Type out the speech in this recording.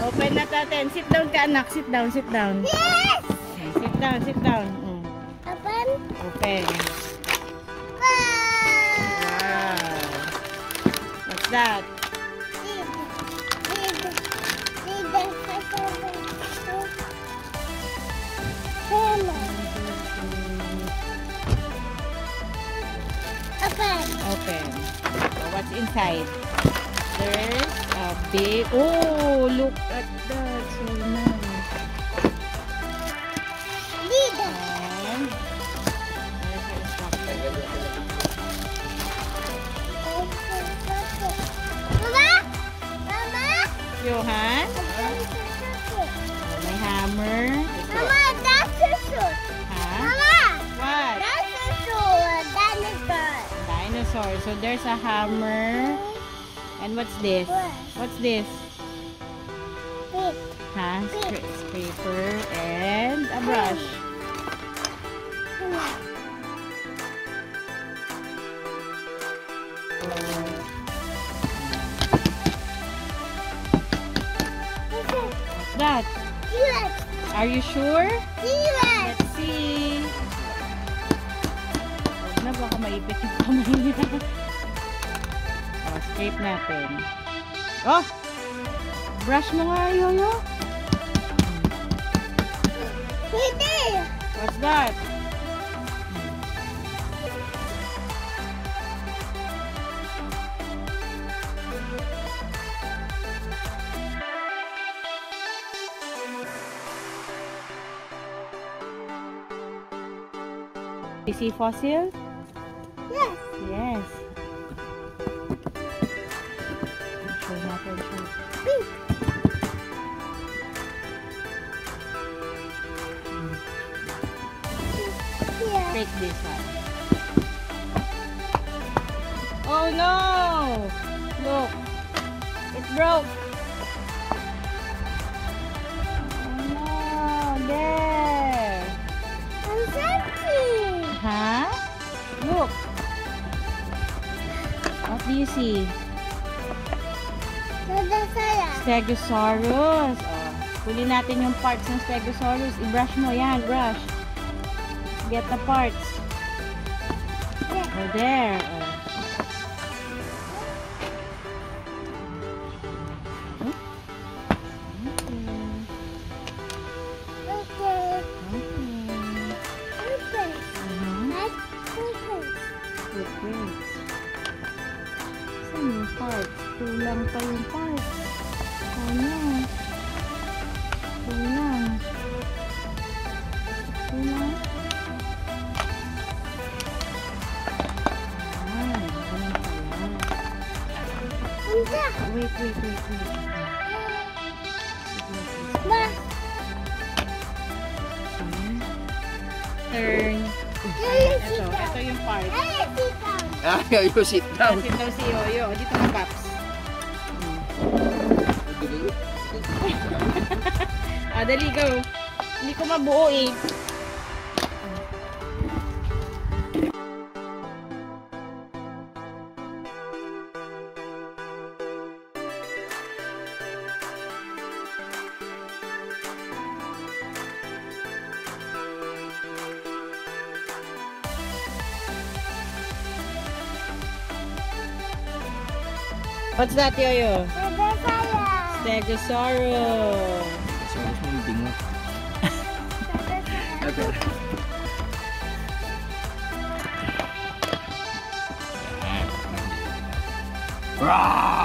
Open na natin. Sit down ka, anak. Sit down, sit down. Yes! Sit down, sit down. Open. Open. Wow. What's that? Open. So what's inside? There's a big... Oh, look at that. So nice. And there's your instruction. Mama? Johan? May hammer. Mama, that's a suit. Huh? Mama! What? That's a suit. Dinosaur. Dinosaur. So there's a hammer. And what's this? What's this? Big. Huh? Scraper and a brush. What's that? T-Rex. Are you sure? T-Rex. Let's see. Huwag na, baka maipit yung kamay niya. Scrape natin. Oh! Brush mo nga, Yoyo. Hindi. What's that? You see fossil? Yes. Yes. Show natin siya. Pink. Here. Break this one. Oh no! Look. It broke. Oh no! There. I'm searching. Huh? Look. What do you see? Stegosaurus. Oh. Huli natin yung parts ng Stegosaurus. I-brush mo. Yan, brush. Get the parts. Oh, there. Oh. Saan yung parts? Kulang pa yung parts. Oh no. Kulang. Kulang. Ah, ganun pala. Wait. Ma. Turn. Ito yung part. You sit down. Sit down si Yoyo. Dito ang Paps. Dali, go. Hindi ko mabuo eh. What's that, Yoyo? Stegosaurus. Stegosaurus mo bingot. Okay. Rawr!